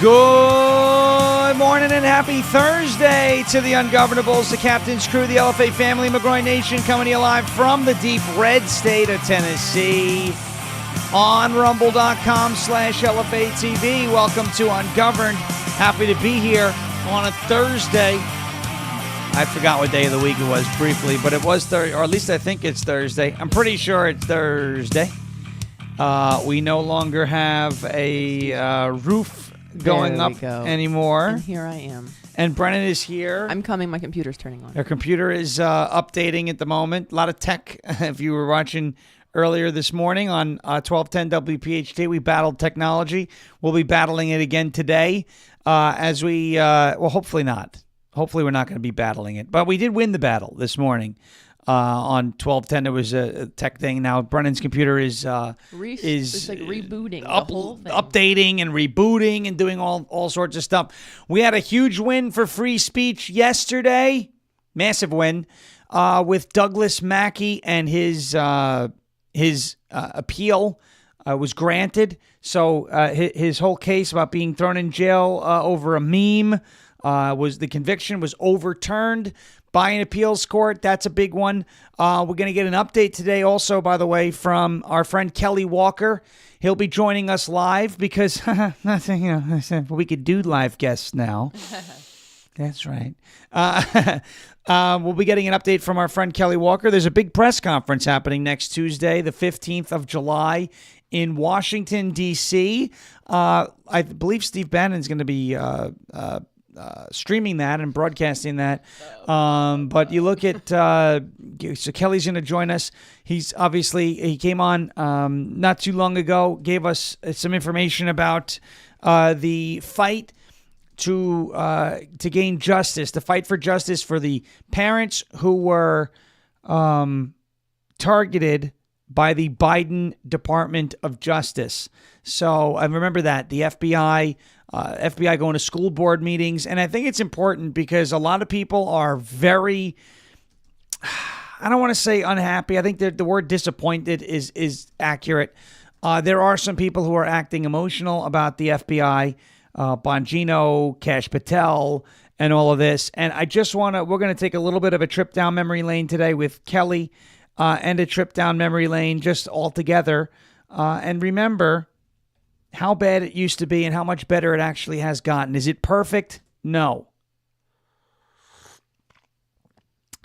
Good morning and happy Thursday to the Ungovernables, the Captain's Crew, the LFA family, McGroin Nation, coming to you live from the deep red state of Tennessee on rumble.com/LFA TV. Welcome to Ungoverned. Happy to be here on a Thursday. I forgot what day of the week it was briefly, but it was Thursday, or at least I think it's Thursday. I'm pretty sure it's Thursday. We no longer have a roof going up anymore. And here I am. And Brennan is here. I'm coming. My computer's turning on. Our computer is updating at the moment. A lot of tech. If you were watching earlier this morning on 1210 WPHT, we battled technology. We'll be battling it again today as we, well, hopefully not. Hopefully we're not going to be battling it. But we did win the battle this morning. On 1210, there was a tech thing. Now Brennan's computer is it's like rebooting, updating and rebooting and doing all sorts of stuff. We had a huge win for free speech yesterday, massive win, with Douglas Mackey, and his appeal was granted. So his whole case about being thrown in jail over a meme the conviction was overturned by an appeals court. That's a big one. We're going to get an update today also, by the way, from our friend Kelly Walker. He'll be joining us live because we could do live guests now. That's right. We'll be getting an update from our friend Kelly Walker. There's a big press conference happening next Tuesday, the 15th of July in Washington, D.C. I believe Steve Bannon's going to be streaming that and broadcasting that. But you look at, so Kelly's going to join us. He came on not too long ago, gave us some information about the fight to gain justice, the fight for justice for the parents who were targeted by the Biden Department of Justice. So I remember that, the FBI going to school board meetings. And I think it's important because a lot of people are very, I don't want to say unhappy. I think that the word disappointed is accurate. There are some people who are acting emotional about the FBI, Bongino, Kash Patel, and all of this. And I just we're going to take a little bit of a trip down memory lane today with Kelly, and a trip down memory lane just all together. And remember how bad it used to be and how much better it actually has gotten. Is it perfect? No.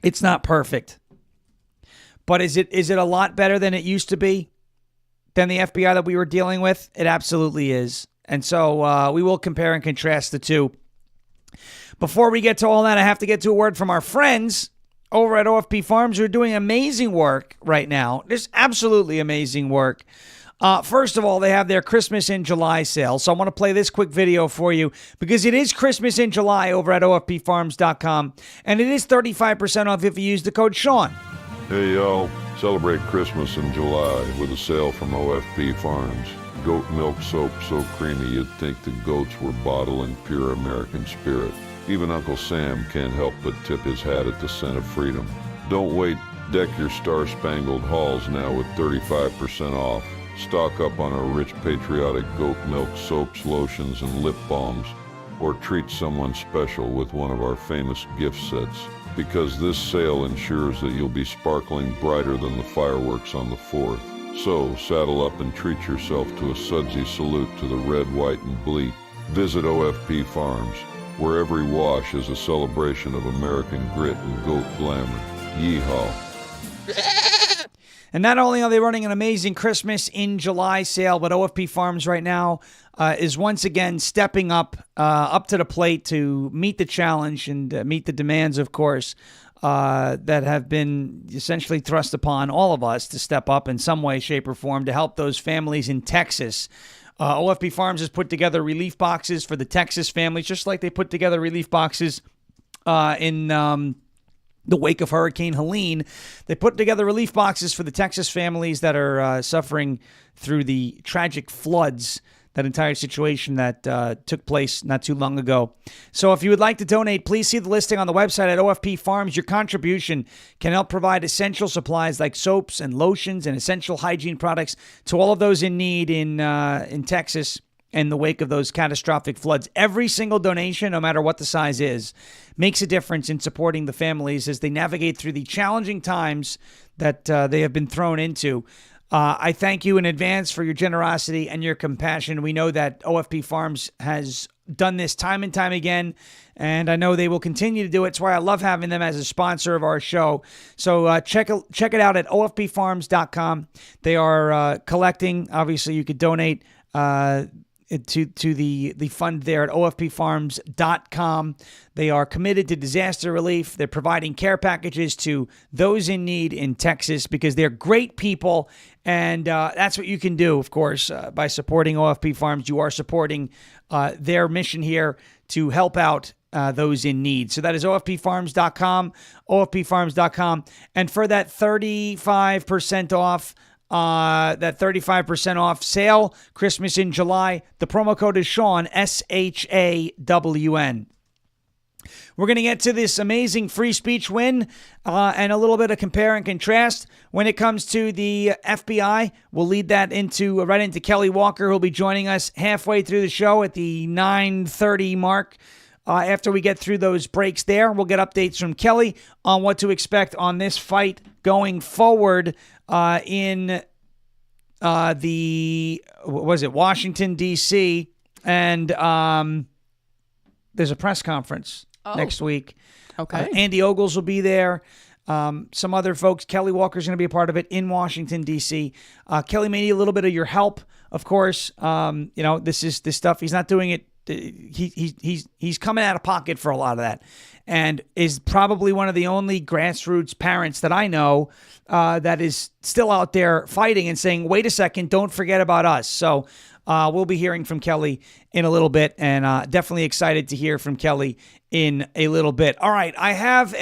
It's not perfect. But is it a lot better than it used to be? Than the FBI that we were dealing with? It absolutely is. And so we will compare and contrast the two. Before we get to all that, I have to get to a word from our friends over at OFP Farms, who are doing amazing work right now. Just absolutely amazing work. First of all, they have their Christmas in July sale. So I want to play this quick video for you because it is Christmas in July over at OFPfarms.com. And it is 35% off if you use the code Sean. Hey, y'all. Celebrate Christmas in July with a sale from OFP Farms. Goat milk soap so creamy you'd think the goats were bottling pure American spirit. Even Uncle Sam can't help but tip his hat at the scent of freedom. Don't wait. Deck your star-spangled halls now with 35% off. Stock up on our rich patriotic goat milk soaps, lotions, and lip balms. Or treat someone special with one of our famous gift sets. Because this sale ensures that you'll be sparkling brighter than the fireworks on the 4th. So, saddle up and treat yourself to a sudsy salute to the red, white, and bleak. Visit OFP Farms, where every wash is a celebration of American grit and goat glamour. Yeehaw. And not only are they running an amazing Christmas in July sale, but OFP Farms right now is once again stepping up to the plate to meet the challenge and meet the demands, of course, that have been essentially thrust upon all of us to step up in some way, shape, or form to help those families in Texas. OFP Farms has put together relief boxes for the Texas families, just like they put together relief boxes in the wake of Hurricane Helene. They put together relief boxes for the Texas families that are suffering through the tragic floods, that entire situation that took place not too long ago. So if you would like to donate, please see the listing on the website at OFP Farms. Your contribution can help provide essential supplies like soaps and lotions and essential hygiene products to all of those in need in Texas in the wake of those catastrophic floods. Every single donation, no matter what the size is, makes a difference in supporting the families as they navigate through the challenging times that they have been thrown into. I thank you in advance for your generosity and your compassion. We know that OFP Farms has done this time and time again, and I know they will continue to do it. It's why I love having them as a sponsor of our show. So check it out at ofpfarms.com. They are collecting. Obviously, you could donate to the fund there at ofpfarms.com. They are committed to disaster relief. They're providing care packages to those in need in Texas because they're great people, and that's what you can do, of course, by supporting OFP Farms. You are supporting their mission here to help out those in need. So that is ofpfarms.com, ofpfarms.com. And for that 35% off, that 35% off sale, Christmas in July, the promo code is Shawn, SHAWN. We're going to get to this amazing free speech win and a little bit of compare and contrast when it comes to the FBI. We'll lead that right into Kelly Walker, who'll be joining us halfway through the show at the 9:30 mark. After we get through those breaks there, we'll get updates from Kelly on what to expect on this fight going forward in Washington, D.C., and there's a press conference next week. Okay. Andy Ogles will be there. Some other folks. Kelly Walker's going to be a part of it in Washington, D.C. Kelly may need a little bit of your help, of course. This stuff. He's not doing it. He's coming out of pocket for a lot of that, and is probably one of the only grassroots parents that I know that is still out there fighting and saying, wait a second, don't forget about us. So we'll be hearing from Kelly in a little bit, and definitely excited to hear from Kelly in a little bit. All right, I have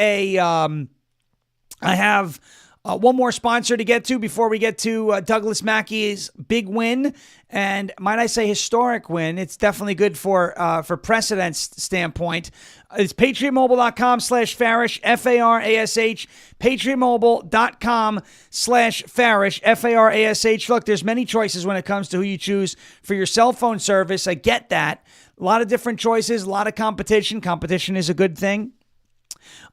one more sponsor to get to before we get to Douglas Mackey's big win, and might I say historic win. It's definitely good for precedent's standpoint. It's patriotmobile.com/Farish, F-A-R-A-S-H, patriotmobile.com/Farish, F-A-R-A-S-H. Look, there's many choices when it comes to who you choose for your cell phone service. I get that. A lot of different choices, a lot of competition. Competition is a good thing.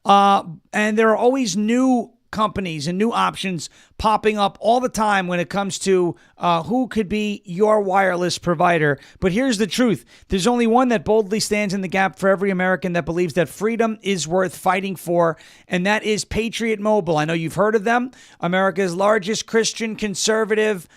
And there are always new companies and new options popping up all the time when it comes to who could be your wireless provider. But here's the truth. There's only one that boldly stands in the gap for every American that believes that freedom is worth fighting for, and that is Patriot Mobile. I know you've heard of them. America's largest Christian conservative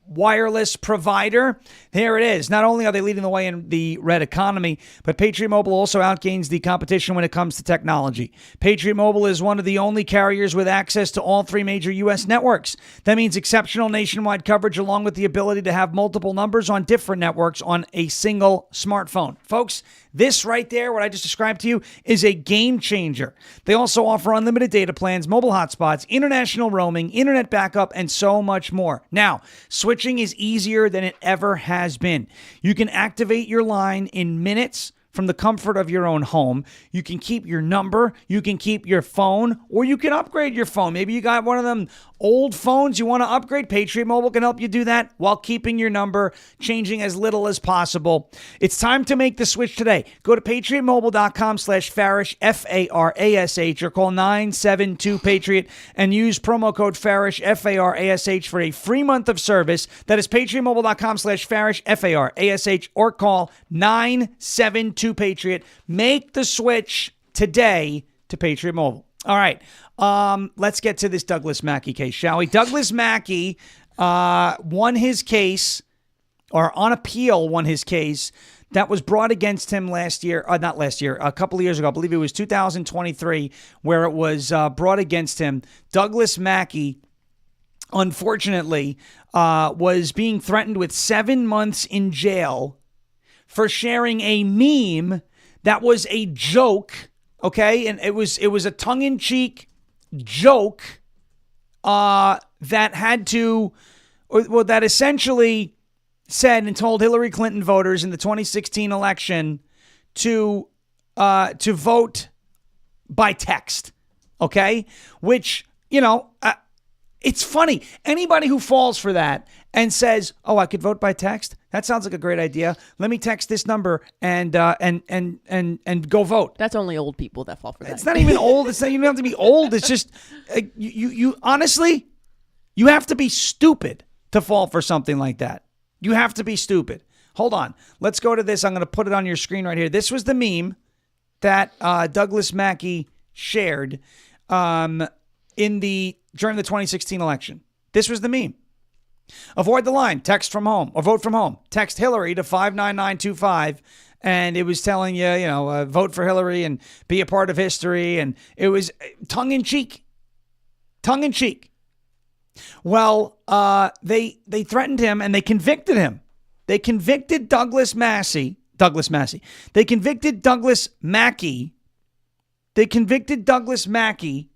wireless provider. Here it is. Not only are they leading the way in the red economy, but Patriot Mobile also outgains the competition when it comes to technology. Patriot Mobile is one of the only carriers with access to all three major U.S. networks. That means exceptional nationwide coverage along with the ability to have multiple numbers on different networks on a single smartphone. Folks, this right there, what I just described to you, is a game changer. They also offer unlimited data plans, mobile hotspots, international roaming, internet backup, and so much more. Now, switching is easier than it ever has been. You can activate your line in minutes from the comfort of your own home. You can keep your number, you can keep your phone, or you can upgrade your phone. Maybe you got one of them old phones you want to upgrade. Patriot Mobile can help you do that while keeping your number, changing as little as possible. It's time to make the switch today. Go to patriotmobile.com/Farish, F-A-R-A-S-H, or call 972-PATRIOT and use promo code Farish, F-A-R-A-S-H, for a free month of service. That is patriotmobile.com/Farish, F-A-R-A-S-H, or call 972-PATRIOT. Make the switch today to Patriot Mobile. All right, let's get to this Douglas Mackey case, shall we? Douglas Mackey won his case, or on appeal won his case, that was brought against him a couple of years ago. I believe it was 2023, where it was brought against him. Douglas Mackey, unfortunately, was being threatened with 7 months in jail for sharing a meme that was a joke, okay? And it was a tongue-in-cheek joke that essentially said and told Hillary Clinton voters in the 2016 election to vote by text, okay? Which, It's funny. Anybody who falls for that and says, "Oh, I could vote by text. That sounds like a great idea. Let me text this number and go vote." That's only old people that fall for that. It's not even old. It's not, you don't have to be old. It's just you honestly, you have to be stupid to fall for something like that. You have to be stupid. Hold on. Let's go to this. I'm going to put it on your screen right here. This was the meme that Douglas Mackey shared during the 2016 election. This was the meme. Avoid the line, text from home, or vote from home. Text Hillary to 59925, and it was telling you, vote for Hillary and be a part of history, and it was tongue-in-cheek. Tongue-in-cheek. Well, they threatened him, and they convicted him. They convicted Douglas Mackey. They convicted Douglas Mackey. They convicted Douglas Mackey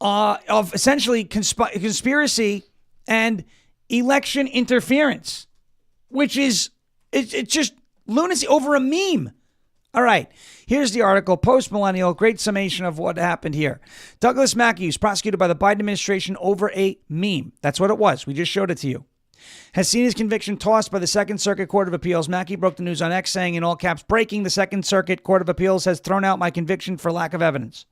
of essentially conspiracy and election interference, which is it's just lunacy over a meme. All right, here's the article, Post-Millennial, great summation of what happened here. Douglas Mackey was prosecuted by the Biden administration over a meme. That's what it was. We just showed it to you. Has seen his conviction tossed by the Second Circuit Court of Appeals. Mackey broke the news on X, saying in all caps, "Breaking, the Second Circuit Court of Appeals has thrown out my conviction for lack of evidence."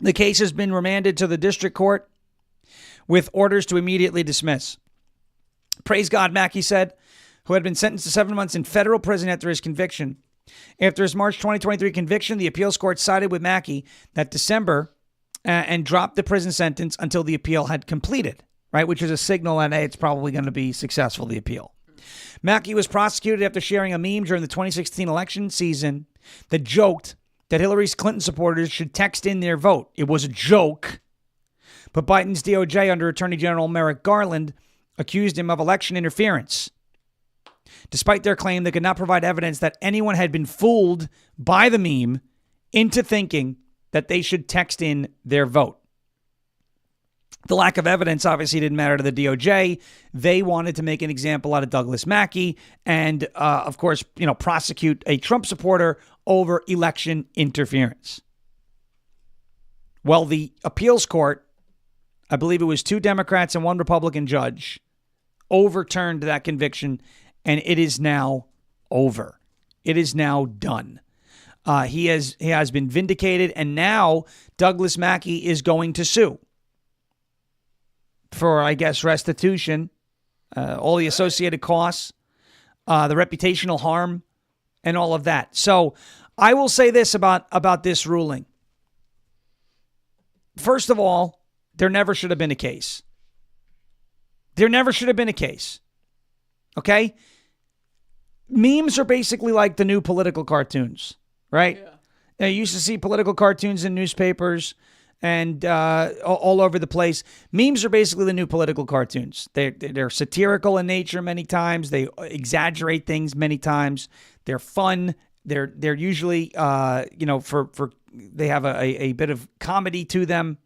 The case has been remanded to the district court with orders to immediately dismiss. Praise God, Mackey said, who had been sentenced to 7 months in federal prison after his conviction. After his March 2023 conviction, the appeals court sided with Mackey that December and dropped the prison sentence until the appeal had completed, right? Which is a signal that, hey, it's probably going to be successful, the appeal. Mackey was prosecuted after sharing a meme during the 2016 election season that joked that Hillary's Clinton supporters should text in their vote. It was a joke. But Biden's DOJ under Attorney General Merrick Garland accused him of election interference. Despite their claim, they could not provide evidence that anyone had been fooled by the meme into thinking that they should text in their vote. The lack of evidence obviously didn't matter to the DOJ. They wanted to make an example out of Douglas Mackey and, of course, prosecute a Trump supporter over election interference. Well, the appeals court, I believe it was 2 Democrats and 1 Republican judge, overturned that conviction, and it is now over. It is now done. He has been vindicated, and now Douglas Mackey is going to sue for, I guess, restitution, all the associated costs, the reputational harm, and all of that. So I will say this about this ruling. First of all, there never should have been a case. There never should have been a case. Okay? Memes are basically like the new political cartoons, right? Yeah. Now, you used to see political cartoons in newspapers and all over the place. Memes are basically the new political cartoons. They're satirical in nature many times. They exaggerate things many times. They're fun. They're usually they have a bit of comedy to them.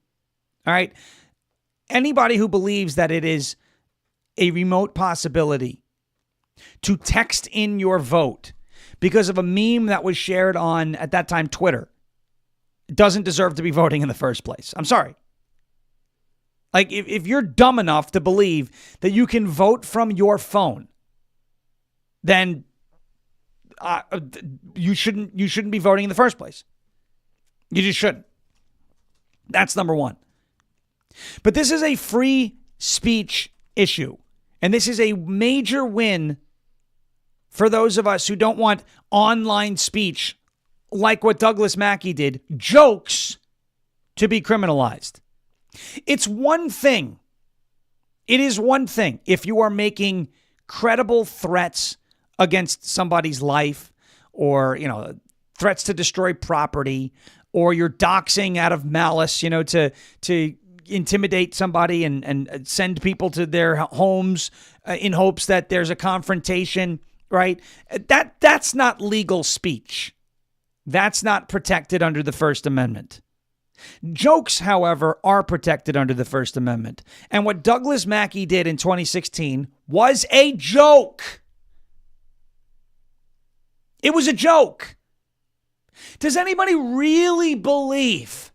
All right. Anybody who believes that it is a remote possibility to text in your vote because of a meme that was shared on, at that time, Twitter, doesn't deserve to be voting in the first place. I'm sorry. Like, if you're dumb enough to believe that you can vote from your phone, then you shouldn't be voting in the first place. You just shouldn't. That's number one. But this is a free speech issue, and this is a major win for those of us who don't want online speech like what Douglas Mackey did, jokes, to be criminalized. It's one thing. It is one thing if you are making credible threats against somebody's life, or, threats to destroy property, or you're doxing out of malice, to intimidate somebody and send people to their homes in hopes that there's a confrontation, right? That's not legal speech. That's not protected under the First Amendment. Jokes, however, are protected under the First Amendment. And what Douglas Mackey did in 2016 was a joke. It was a joke. Does anybody really believe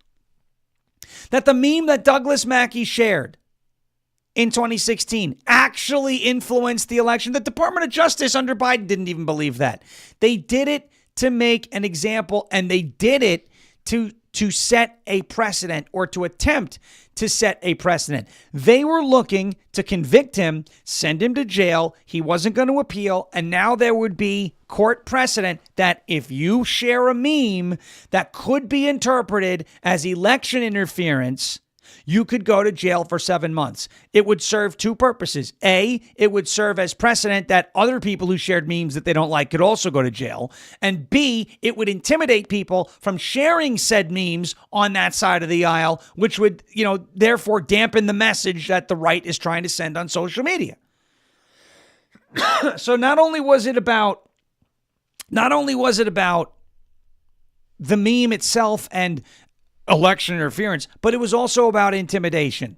that the meme that Douglas Mackey shared in 2016 actually influenced the election. The Department of Justice under Biden didn't even believe that. They did it to make an example, and they did it to set a precedent, or to attempt to set a precedent. They were looking to convict him, send him to jail. He wasn't going to appeal. And now there would be court precedent that if you share a meme that could be interpreted as election interference, you could go to jail for 7 months. It would serve two purposes. A, it would serve as precedent that other people who shared memes that they don't like could also go to jail. And B, it would intimidate people from sharing said memes on that side of the aisle, which would, therefore dampen the message that the right is trying to send on social media. So not only was it about the meme itself and election interference, but it was also about intimidation.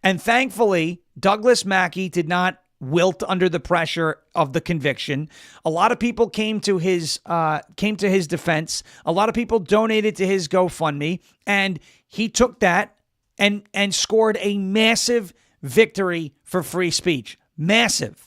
And thankfully, Douglas Mackey did not wilt under the pressure of the conviction. A lot of people came to his defense. A lot of people donated to his GoFundMe, and he took that and scored a massive victory for free speech. Massive.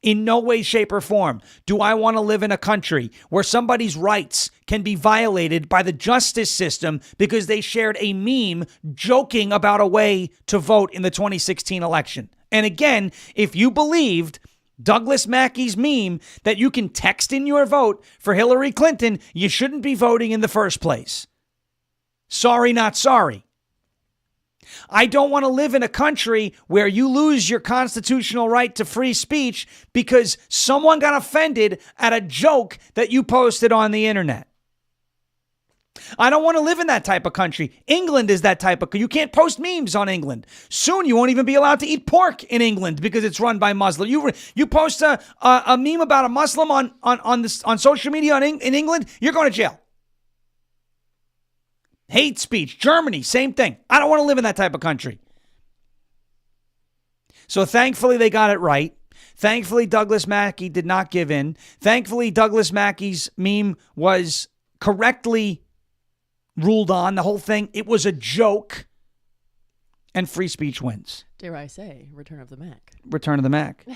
In no way, shape, or form do I want to live in a country where somebody's rights can be violated by the justice system because they shared a meme joking about a way to vote in the 2016 election. And again, if you believed Douglas Mackey's meme that you can text in your vote for Hillary Clinton, you shouldn't be voting in the first place. Sorry, not sorry. I don't want to live in a country where you lose your constitutional right to free speech because someone got offended at a joke that you posted on the internet. I don't want to live in that type of country. England is that type of country. You can't post memes on England. Soon you won't even be allowed to eat pork in England because it's run by Muslims. You post a meme about a Muslim on social media in England, you're going to jail. Hate speech. Germany, same thing. I don't want to live in that type of country. So thankfully they got it right. Thankfully Douglas Mackey did not give in. Thankfully Douglas Mackey's meme was correctly ruled on. The whole thing, it was a joke. And free speech wins. Dare I say, return of the Mac. Return of the Mac.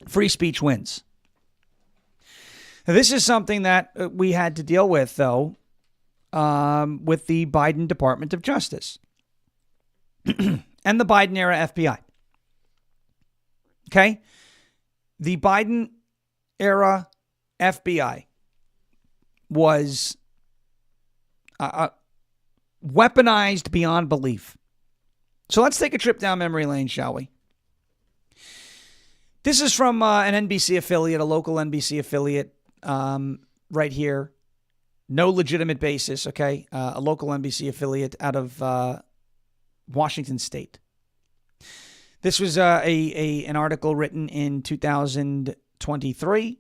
Free speech wins. This is something that we had to deal with, though, with the Biden Department of Justice and the Biden-era FBI. Okay? The Biden-era FBI was weaponized beyond belief. So let's take a trip down memory lane, shall we? This is from an NBC affiliate, a local NBC affiliate. Right here, no legitimate basis, okay? A local NBC affiliate out of Washington State. This was an article written in 2023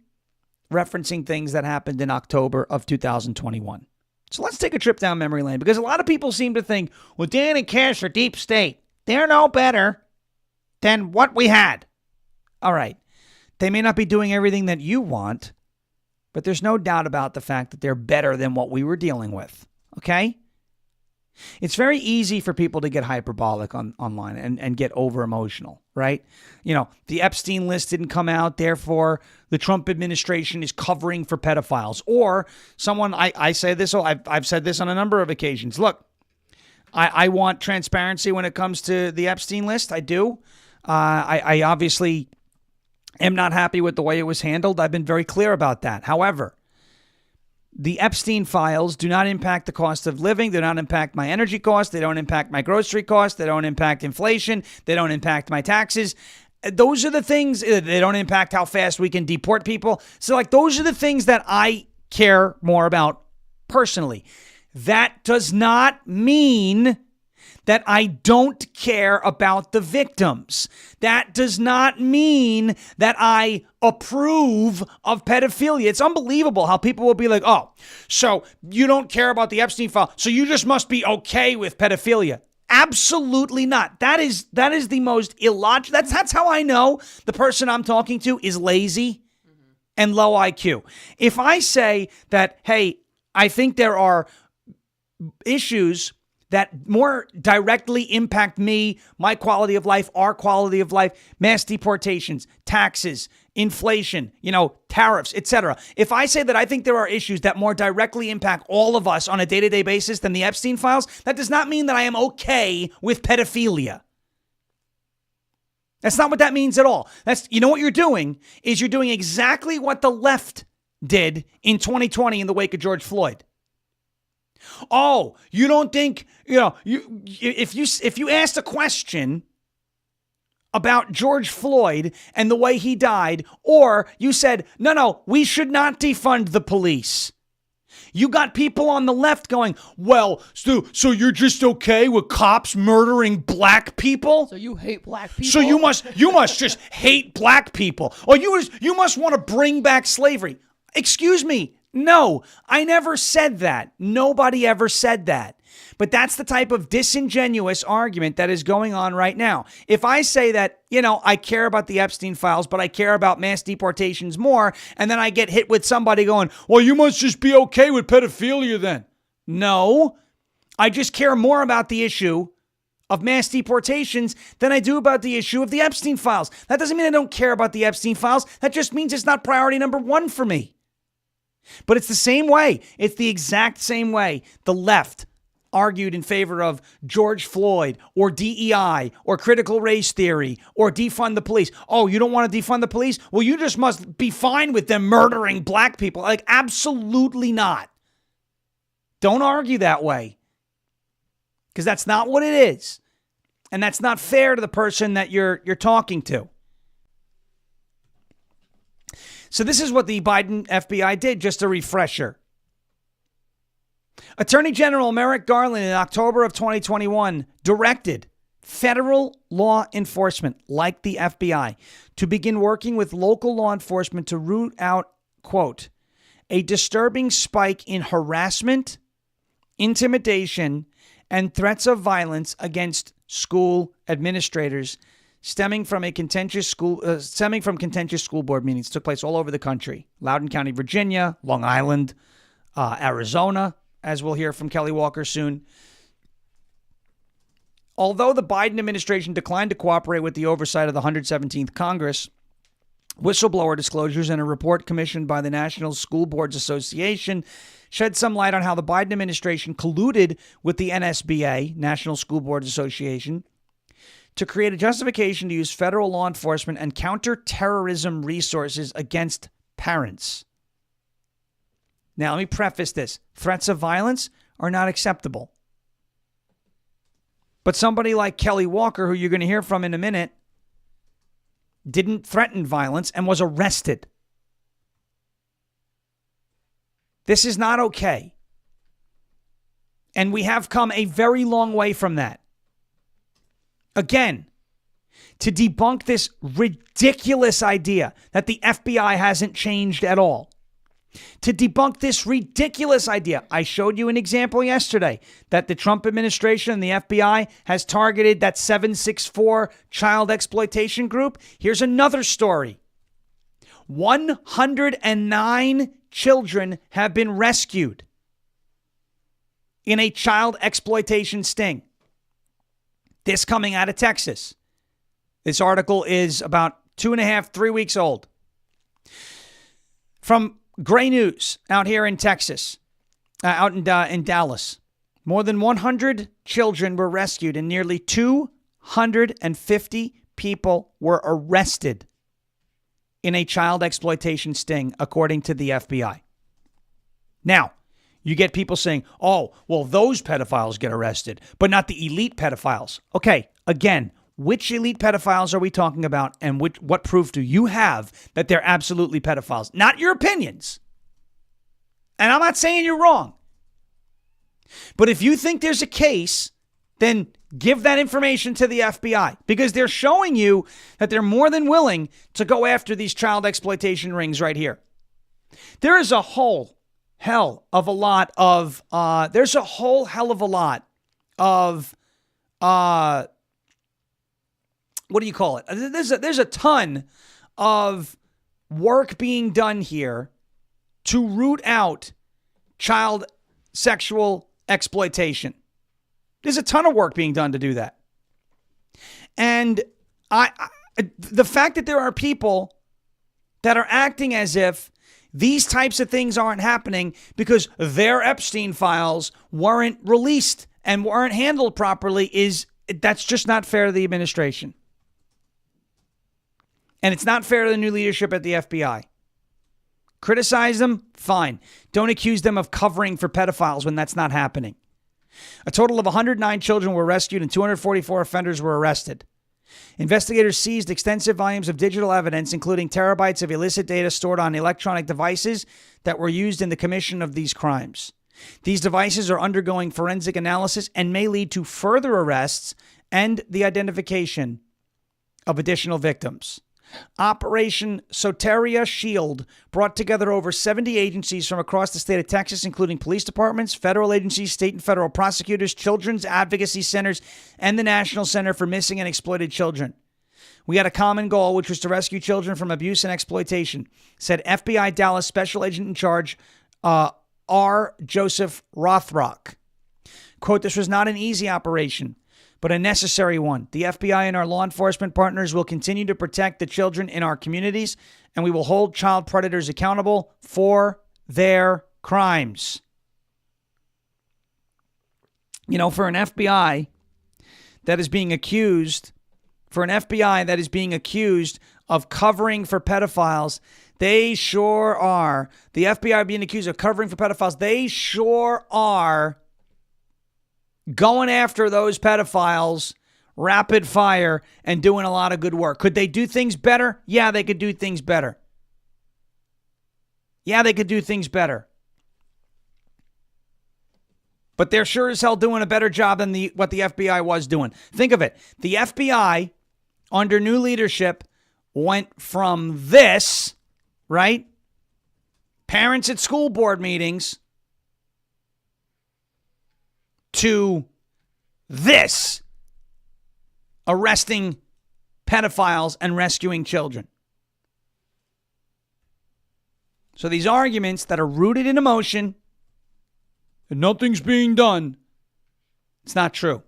referencing things that happened in October of 2021. So let's take a trip down memory lane because a lot of people seem to think, well, Dan and Cash are deep state. They're no better than what we had. All right. They may not be doing everything that you want, but there's no doubt about the fact that they're better than what we were dealing with, okay? It's very easy for people to get hyperbolic online and get over-emotional, right? The Epstein list didn't come out, therefore the Trump administration is covering for pedophiles. Or someone, I say this, I've said this on a number of occasions. Look, I want transparency when it comes to the Epstein list. I do. I obviously am not happy with the way it was handled. I've been very clear about that. However, the Epstein files do not impact the cost of living. They don't impact my energy costs. They don't impact my grocery costs. They don't impact inflation. They don't impact my taxes. Those are the things. They don't impact how fast we can deport people. So those are the things that I care more about personally. That does not mean that I don't care about the victims. That does not mean that I approve of pedophilia. It's unbelievable how people will be like, oh, so you don't care about the Epstein file, so you just must be okay with pedophilia. Absolutely not. That is the most illogical. That's how I know the person I'm talking to is lazy and low IQ. If I say that, hey, I think there are issues that more directly impact me, my quality of life, our quality of life, mass deportations, taxes, inflation, tariffs, etc. If I say that I think there are issues that more directly impact all of us on a day-to-day basis than the Epstein files, that does not mean that I am okay with pedophilia. That's not what that means at all. What you're doing is you're doing exactly what the left did in 2020 in the wake of George Floyd. Oh, you don't think, if you asked a question about George Floyd and the way he died, or you said, no, we should not defund the police. You got people on the left going, well, so you're just okay with cops murdering black people? So you hate black people? So you must just hate black people. Or you must want to bring back slavery. Excuse me. No, I never said that. Nobody ever said that. But that's the type of disingenuous argument that is going on right now. If I say that, I care about the Epstein files, but I care about mass deportations more, and then I get hit with somebody going, well, you must just be okay with pedophilia then. No, I just care more about the issue of mass deportations than I do about the issue of the Epstein files. That doesn't mean I don't care about the Epstein files. That just means it's not priority number one for me. But it's the same way. It's the exact same way the left argued in favor of George Floyd or DEI or critical race theory or defund the police. Oh, you don't want to defund the police? Well, you just must be fine with them murdering black people. Like, absolutely not. Don't argue that way. Because that's not what it is. And that's not fair to the person that you're talking to. So this is what the Biden FBI did, just a refresher. Attorney General Merrick Garland in October of 2021 directed federal law enforcement, like the FBI, to begin working with local law enforcement to root out, quote, a disturbing spike in harassment, intimidation, and threats of violence against school administrators stemming from contentious school board meetings. Took place all over the country. Loudoun County, Virginia, Long Island, Arizona, as we'll hear from Kelly Walker soon. Although the Biden administration declined to cooperate with the oversight of the 117th Congress, whistleblower disclosures in a report commissioned by the National School Boards Association shed some light on how the Biden administration colluded with the NSBA, National School Boards Association, to create a justification to use federal law enforcement and counterterrorism resources against parents. Now, let me preface this. Threats of violence are not acceptable. But somebody like Kelly Walker, who you're going to hear from in a minute, didn't threaten violence and was arrested. This is not okay. And we have come a very long way from that. Again, to debunk this ridiculous idea that the FBI hasn't changed at all. To debunk this ridiculous idea. I showed you an example yesterday that the Trump administration and the FBI has targeted that 764 child exploitation group. Here's another story. 109 children have been rescued in a child exploitation sting. This coming out of Texas. This article is about 2.5, 3 weeks old. From Gray News out here in Texas, out in Dallas. More than 100 children were rescued and nearly 250 people were arrested in a child exploitation sting, according to the FBI. Now, you get people saying, oh, well, those pedophiles get arrested, but not the elite pedophiles. Okay, again, which elite pedophiles are we talking about, and what proof do you have that they're absolutely pedophiles? Not your opinions. And I'm not saying you're wrong. But if you think there's a case, then give that information to the FBI, because they're showing you that they're more than willing to go after these child exploitation rings right here. There is a whole hell of a lot of, what do you call it? There's a ton of work being done here to root out child sexual exploitation. There's a ton of work being done to do that. And the fact that there are people that are acting as if these types of things aren't happening because their Epstein files weren't released and weren't handled properly that's just not fair to the administration. And it's not fair to the new leadership at the FBI. Criticize them, fine. Don't accuse them of covering for pedophiles when that's not happening. A total of 109 children were rescued and 244 offenders were arrested. Investigators seized extensive volumes of digital evidence, including terabytes of illicit data stored on electronic devices that were used in the commission of these crimes. These devices are undergoing forensic analysis and may lead to further arrests and the identification of additional victims. Operation Soteria Shield brought together over 70 agencies from across the state of Texas, including police departments, federal agencies, state and federal prosecutors, children's advocacy centers, and the National Center for Missing and Exploited Children. We had a common goal, which was to rescue children from abuse and exploitation, said FBI Dallas Special Agent in Charge R. Joseph Rothrock. Quote, "This was not an easy operation, but a necessary one. The FBI and our law enforcement partners will continue to protect the children in our communities, and we will hold child predators accountable for their crimes." You know, for an FBI that is being accused of covering for pedophiles, they sure are. The FBI being accused of covering for pedophiles, they sure are going after those pedophiles rapid fire and doing a lot of good work. Could they do things better? Yeah, they could do things better. But they're sure as hell doing a better job than what the FBI was doing. Think of it. The FBI, under new leadership, went from this, right? Parents at school board meetings, to this, arresting pedophiles and rescuing children. So these arguments that are rooted in emotion and nothing's being done, it's not true.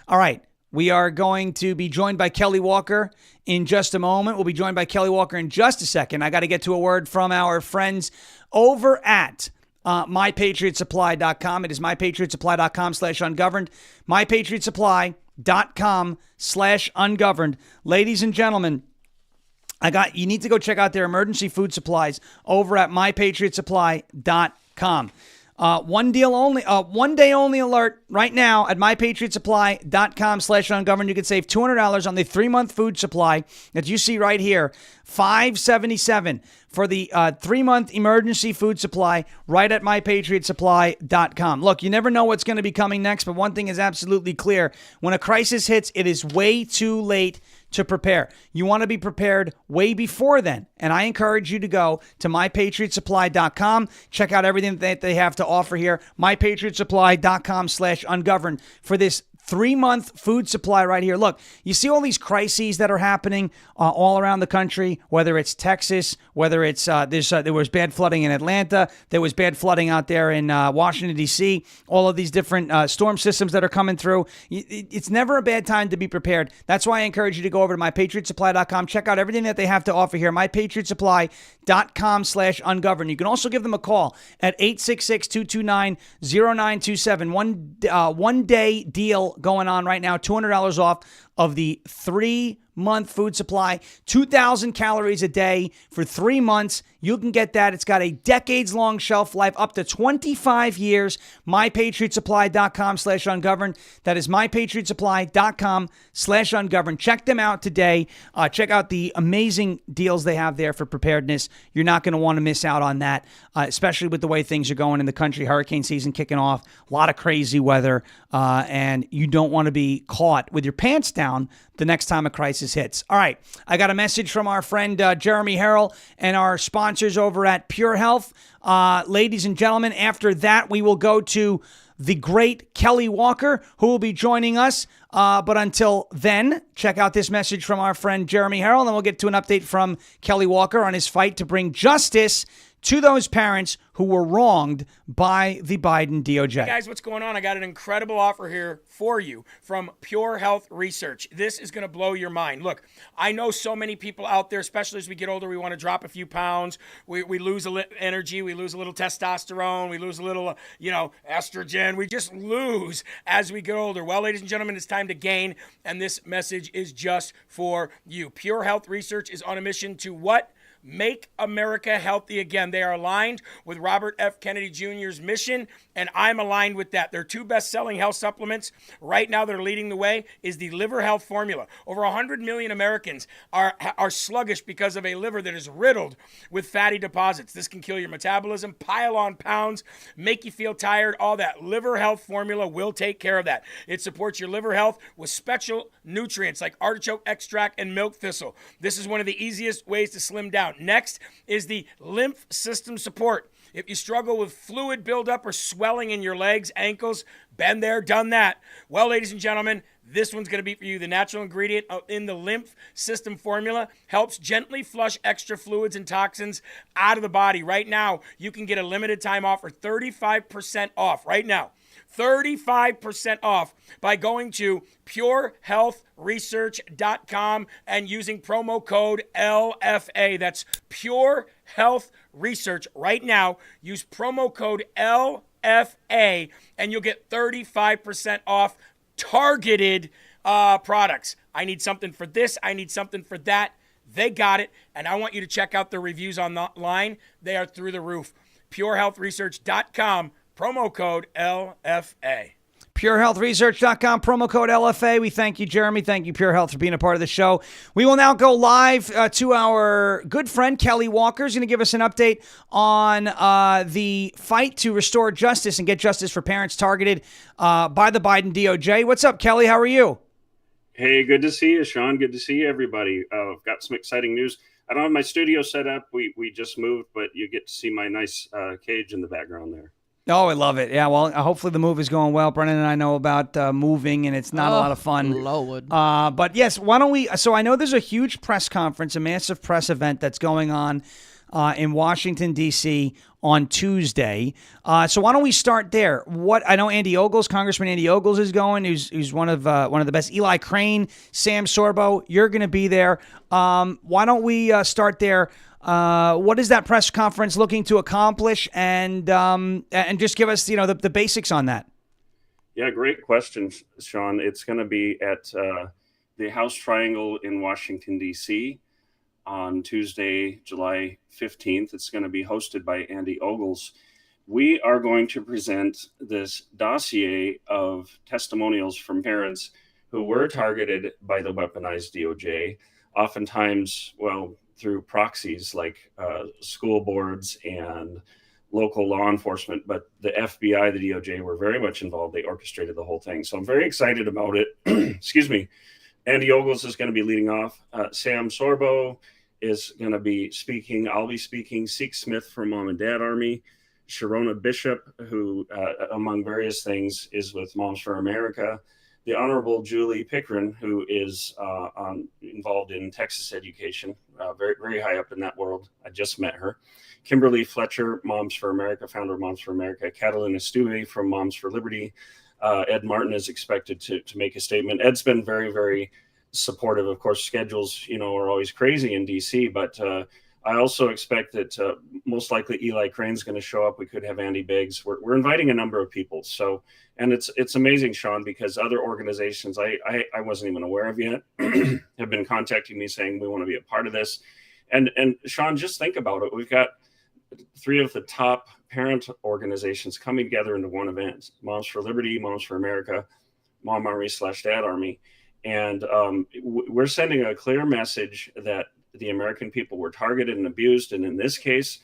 All right, we are going to be joined by Kelly Walker in just a moment. We'll be joined by Kelly Walker in just a second. I got to get to a word from our friends over at MyPatriotSupply.com. It is MyPatriotSupply.com/ungoverned. MyPatriotSupply.com/ungoverned. Ladies and gentlemen, you need to go check out their emergency food supplies over at MyPatriotSupply.com. One day only alert right now at MyPatriotSupply.com/ungoverned. You can save $200 on the 3-month food supply that you see right here. $577 for the 3-month emergency food supply right at MyPatriotSupply.com. Look, you never know what's going to be coming next, but one thing is absolutely clear. When a crisis hits, it is way too late to prepare. You want to be prepared way before then. And I encourage you to go to MyPatriotSupply.com. Check out everything that they have to offer here. MyPatriotSupply.com/ungoverned for this 3-month food supply right here. Look, you see all these crises that are happening all around the country, whether it's Texas, whether it's there was bad flooding in Atlanta, there was bad flooding out there in Washington, D.C., all of these different storm systems that are coming through. It's never a bad time to be prepared. That's why I encourage you to go over to MyPatriotSupply.com. Check out everything that they have to offer here. MyPatriotSupply.com/ungoverned. You can also give them a call at 866-229-0927. One day deal going on right now, $200 off of the 3-month food supply, 2,000 calories a day for 3 months. You can get that. It's got a decades-long shelf life, up to 25 years. MyPatriotSupply.com/ungoverned. That is MyPatriotSupply.com/ungoverned. Check them out today. Check out the amazing deals they have there for preparedness. You're not going to want to miss out on that, especially with the way things are going in the country. Hurricane season kicking off, a lot of crazy weather, and you don't want to be caught with your pants down the next time a crisis hits. All right, I got a message from our friend Jeremy Harrell and our sponsors over at Pure Health. Ladies and gentlemen, after that, we will go to the great Kelly Walker, who will be joining us. But until then, check out this message from our friend Jeremy Harrell, and then we'll get to an update from Kelly Walker on his fight to bring justice to those parents who were wronged by the Biden DOJ. Hey guys, what's going on? I got an incredible offer here for you from Pure Health Research. This is going to blow your mind. Look, I know so many people out there, especially as we get older, we want to drop a few pounds. We lose energy. We lose a little testosterone. We lose a little, estrogen. We just lose as we get older. Well, ladies and gentlemen, it's time to gain, and this message is just for you. Pure Health Research is on a mission to what? Make America healthy again. They are aligned with Robert F. Kennedy Jr.'s mission, and I'm aligned with that. Their two best-selling health supplements right now that are leading the way is the Liver Health Formula. Over 100 million Americans are sluggish because of a liver that is riddled with fatty deposits. This can kill your metabolism, pile on pounds, make you feel tired, all that. Liver Health Formula will take care of that. It supports your liver health with special nutrients like artichoke extract and milk thistle. This is one of the easiest ways to slim down. Next is the lymph system support. If you struggle with fluid buildup or swelling in your legs, ankles, been there, done that. Well, ladies and gentlemen, this one's going to be for you. The natural ingredient in the lymph system formula helps gently flush extra fluids and toxins out of the body. Right now, you can get a limited time offer, 35% off right now. 35% off by going to purehealthresearch.com and using promo code LFA. That's Pure Health Research right now. Use promo code LFA and you'll get 35% off targeted products. I need something for this. I need something for that. They got it. And I want you to check out the reviews online. They are through the roof. purehealthresearch.com. Promo code LFA. PureHealthResearch.com, promo code LFA. We thank you, Jeremy. Thank you, Pure Health, for being a part of the show. We will now go live to our good friend, Kelly Walker, who's going to give us an update on the fight to restore justice and get justice for parents targeted by the Biden DOJ. What's up, Kelly? How are you? Hey, good to see you, Sean. Good to see you, everybody. I've got some exciting news. I don't have my studio set up. We just moved, but you get to see my nice cage in the background there. Oh, I love it. Yeah, well, hopefully the move is going well. Brennan and I know about moving, and it's not a lot of fun. Lord. But yes, why don't we? So I know there's a huge press conference, a massive press event that's going on in Washington, D.C. on Tuesday. So why don't we start there? I know Congressman Andy Ogles is going, who's one of the best. Eli Crane, Sam Sorbo, you're going to be there. Why don't we start there? What is that press conference looking to accomplish, and just give us the basics on that. Yeah, great question, Sean. It's going to be at the House Triangle in Washington, D.C. on Tuesday, July 15th. It's going to be hosted by Andy Ogles. We are going to present this dossier of testimonials from parents who were targeted by the weaponized DOJ, oftentimes, through proxies like school boards and local law enforcement, but the FBI, the DOJ were very much involved. They orchestrated the whole thing. So I'm very excited about it. Excuse me. Andy Ogles is going to be leading off. Sam Sorbo is going to be speaking. I'll be speaking. Seek Smith from Mom and Dad Army. Sharona Bishop, who, among various things, is with Moms for America. The Honorable Julie Pickren, who is involved in Texas education, very, very high up in that world. I just met her. Kimberly Fletcher, Moms for America, founder of Moms for America. Catalina Stewey from Moms for Liberty. Ed Martin is expected to make a statement. Ed's been very, very supportive. Of course, schedules, are always crazy in D.C., but I also expect that most likely Eli Crane's going to show up. We could have Andy Biggs. We're inviting a number of people. So, and it's amazing, Sean, because other organizations I wasn't even aware of yet have been contacting me saying we want to be a part of this. And Sean, just think about it. We've got 3 of the top parent organizations coming together into one event: Moms for Liberty, Moms for America, Mom Army / Dad Army. And we're sending a clear message that the American people were targeted and abused. And in this case,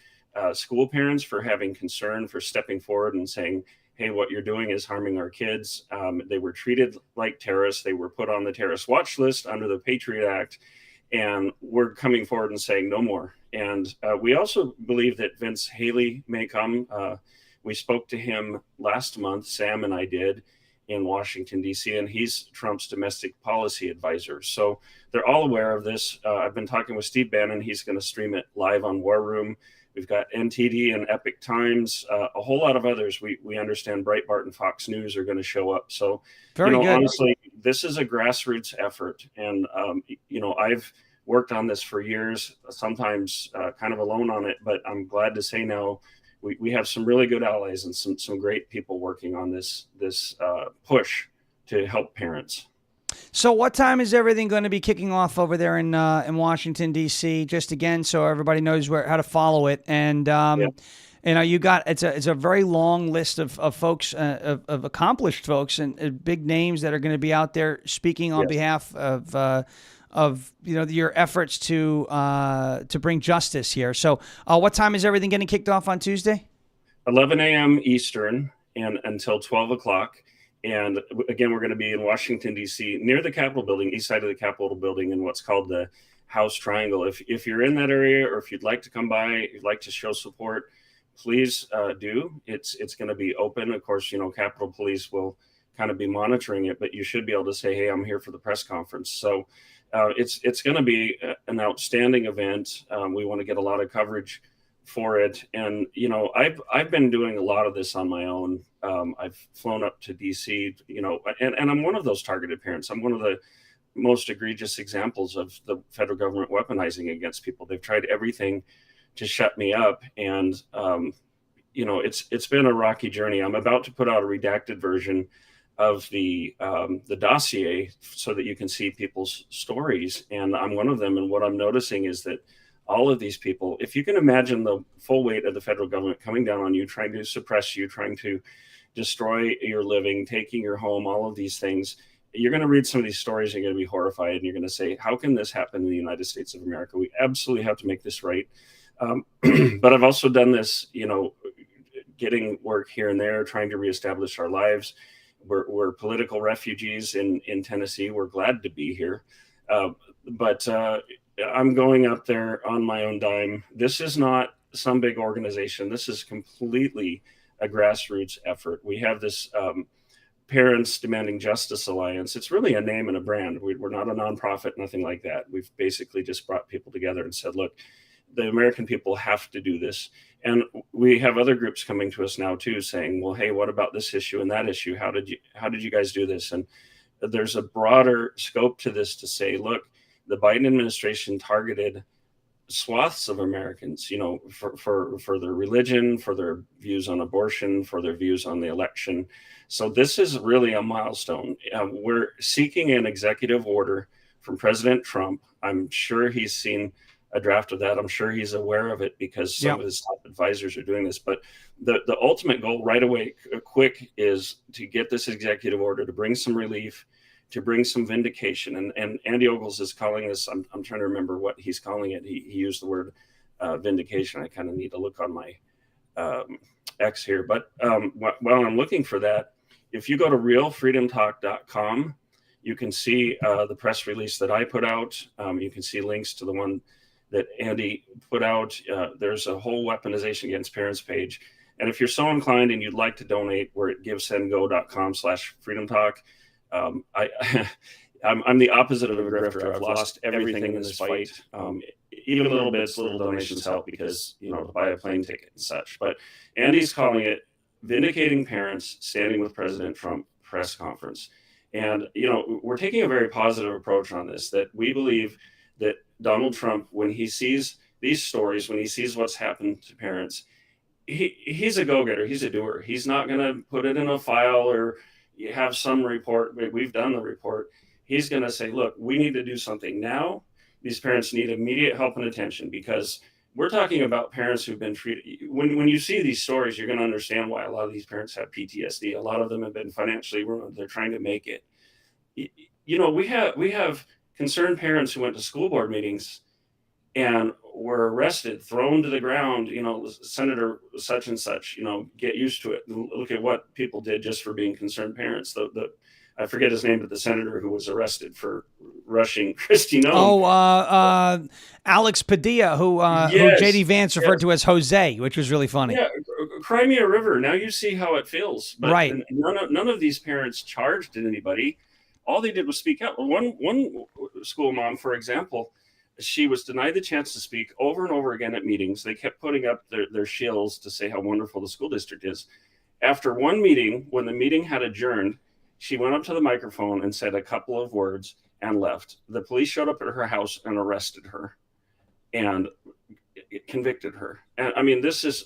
school parents for having concern, for stepping forward and saying, hey, what you're doing is harming our kids. They were treated like terrorists. They were put on the terrorist watch list under the Patriot Act. And we're coming forward and saying no more. And we also believe that Vince Haley may come. We spoke to him last month, Sam and I did, in Washington, D.C., and he's Trump's domestic policy advisor. So they're all aware of this. I've been talking with Steve Bannon. He's going to stream it live on War Room. We've got NTD and Epic Times, a whole lot of others. We understand Breitbart and Fox News are going to show up. So, Very good. honestly, this is a grassroots effort. And, I've worked on this for years, sometimes kind of alone on it, but I'm glad to say now we have some really good allies and some great people working on this push to help parents. So what time is everything going to be kicking off over there in Washington, D.C.? Just again, so everybody knows how to follow it. And, you got it's a very long list of folks, of accomplished folks and big names that are going to be out there speaking on behalf of your efforts to bring justice here. So what time is everything getting kicked off on Tuesday? 11 a.m. Eastern and until 12 o'clock. And again, we're going to be in Washington, D.C., near the Capitol building, east side of the Capitol building, in what's called the House Triangle. If you're in that area, or if you'd like to come by, you'd like to show support, please do. It's going to be open. Of course, Capitol Police will kind of be monitoring it, but you should be able to say, hey, I'm here for the press conference. So it's going to be an outstanding event. We want to get a lot of coverage for it. And, I've been doing a lot of this on my own. I've flown up to DC, and I'm one of those targeted parents. I'm one of the most egregious examples of the federal government weaponizing against people. They've tried everything to shut me up. And, it's been a rocky journey. I'm about to put out a redacted version of the dossier so that you can see people's stories. And I'm one of them. And what I'm noticing is that all of these people, if you can imagine the full weight of the federal government coming down on you, trying to suppress you, trying to destroy your living, taking your home, all of these things, you're going to read some of these stories, you're going to be horrified, and you're going to say, how can this happen in the United States of America? We absolutely have to make this right. But I've also done this, getting work here and there, trying to reestablish our lives. We're political refugees in Tennessee. We're glad to be here. But I'm going up there on my own dime. This is not some big organization. This is completely a grassroots effort. We have this Parents Demanding Justice Alliance. It's really a name and a brand. We're not a nonprofit, nothing like that. We've basically just brought people together and said, look, the American people have to do this. And we have other groups coming to us now too, saying, well, hey, what about this issue and that issue? How did you guys do this? And there's a broader scope to this to say, look, the Biden administration targeted swaths of Americans, for their religion, for their views on abortion, for their views on the election. So this is really a milestone. We're seeking an executive order from President Trump. I'm sure he's seen a draft of that. I'm sure he's aware of it because some of his top advisors are doing this. But the ultimate goal right away, quick, is to get this executive order to bring some relief, to bring some vindication. And Andy Ogles is calling this, I'm trying to remember what he's calling it. He used the word vindication. I kind of need to look on my X here. But while I'm looking for that, if you go to realfreedomtalk.com, you can see the press release that I put out. You can see links to the one that Andy put out. There's a whole weaponization against parents page. And if you're so inclined and you'd like to donate, we're at givesendgo.com/freedomtalk. I'm the opposite of a grifter. I've lost everything in this fight. Even a little bit, little donations help because, to buy a plane ticket and such. But Andy's calling it Vindicating Parents, Standing with President Trump press conference. And, we're taking a very positive approach on this, that we believe that Donald Trump, when he sees these stories, when he sees what's happened to parents, he's a go-getter. He's a doer. He's not going to put it in a file or you have some report. We've done the report. He's going to say, look, we need to do something now. These parents need immediate help and attention because we're talking about parents who've been treated. When you see these stories, you're going to understand why a lot of these parents have PTSD. A lot of them have been financially ruined. They're trying to make it. We have concerned parents who went to school board meetings and were arrested, thrown to the ground, Senator such and such, get used to it. Look at what people did just for being concerned parents. I forget his name, but the senator who was arrested for rushing Kristi Noem. Alex Padilla, who J.D. Vance referred to as Jose, which was really funny. Yeah, Crimea River. Now you see how it feels. But right. None of these parents charged anybody. All they did was speak out. One school mom, for example, she was denied the chance to speak over and over again at meetings. They kept putting up their shills to say how wonderful the school district is. After one meeting, when the meeting had adjourned, she went up to the microphone and said a couple of words and left. The police showed up at her house and arrested her and convicted her. And I mean, this is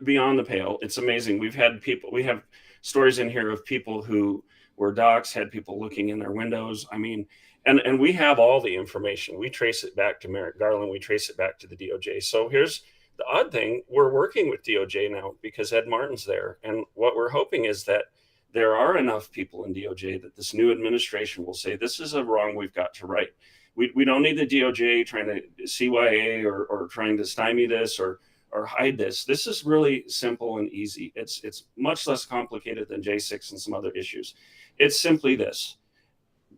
beyond the pale. It's amazing. We have stories in here of people who were doxxed, had people looking in their windows. I mean, and we have all the information. We trace it back to Merrick Garland. We trace it back to the DOJ. So here's the odd thing. We're working with DOJ now because Ed Martin's there. And what we're hoping is that there are enough people in DOJ that this new administration will say, this is a wrong we've got to right. We don't need the DOJ trying to CYA or trying to stymie this or hide this. This is really simple and easy. It's much less complicated than J6 and some other issues. It's simply this.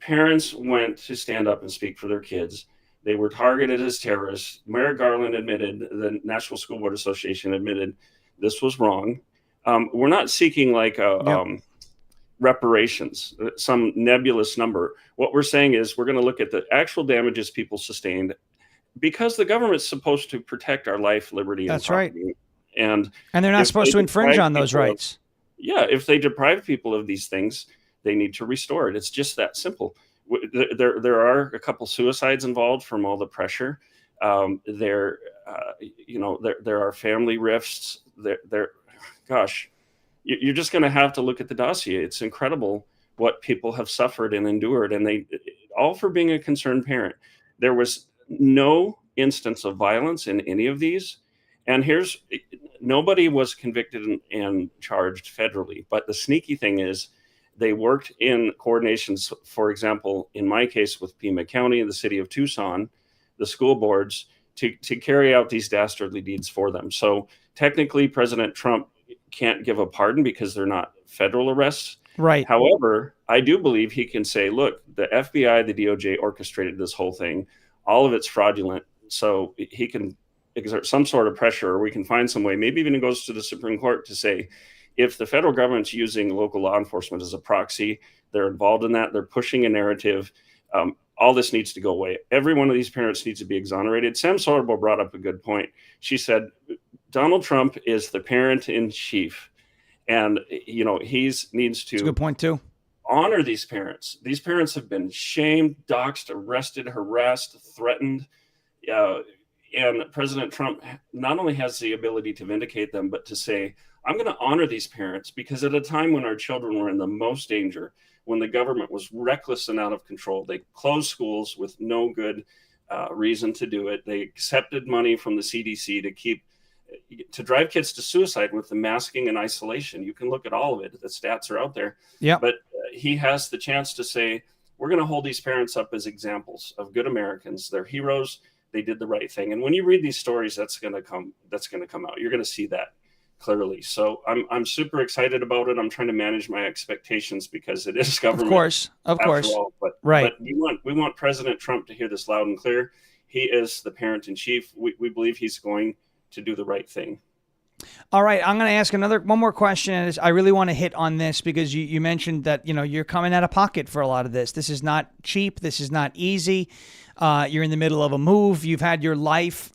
Parents went to stand up and speak for their kids. They were targeted as terrorists. Merrick Garland admitted, the National School Board Association admitted this was wrong. We're not seeking like reparations, some nebulous number. What we're saying is we're going to look at the actual damages people sustained because the government's supposed to protect our life, liberty, and property. Right. And they're not supposed to infringe on those rights. If they deprive people of these things, they need to restore it. It's just that simple. There are a couple suicides involved from all the pressure. There are family rifts. You're just going to have to look at the dossier. It's incredible what people have suffered and endured, and they all for being a concerned parent. There was no instance of violence in any of these. And nobody was convicted and charged federally. But the sneaky thing is they worked in coordinations, for example, in my case with Pima County and the city of Tucson, the school boards, to carry out these dastardly deeds for them. So technically, President Trump can't give a pardon because they're not federal arrests. Right. However, I do believe he can say, look, the FBI, the DOJ orchestrated this whole thing. All of it's fraudulent. So he can exert some sort of pressure, or we can find some way, maybe even it goes to the Supreme Court to say, if the federal government's using local law enforcement as a proxy, they're involved in that, they're pushing a narrative, all this needs to go away. Every one of these parents needs to be exonerated. Sam Sorbo brought up a good point. She said, Donald Trump is the parent in chief. And, he needs to That's a good point too. Honor these parents. These parents have been shamed, doxxed, arrested, harassed, threatened. And President Trump not only has the ability to vindicate them, but to say, I'm going to honor these parents because at a time when our children were in the most danger, when the government was reckless and out of control, they closed schools with no good reason to do it. They accepted money from the CDC to drive kids to suicide with the masking and isolation. You can look at all of it. The stats are out there. Yeah. But he has the chance to say, we're going to hold these parents up as examples of good Americans. They're heroes. They did the right thing. And when you read these stories, that's going to come out. You're going to see that clearly. So I'm super excited about it. I'm trying to manage my expectations because it is government. Of course. All. But we want President Trump to hear this loud and clear. He is the parent in chief. We believe he's going to do the right thing. All right, I'm going to ask one more question. I really want to hit on this because you mentioned that you're coming out of pocket for a lot of this. This is not cheap. This is not easy. You're in the middle of a move. You've had your life,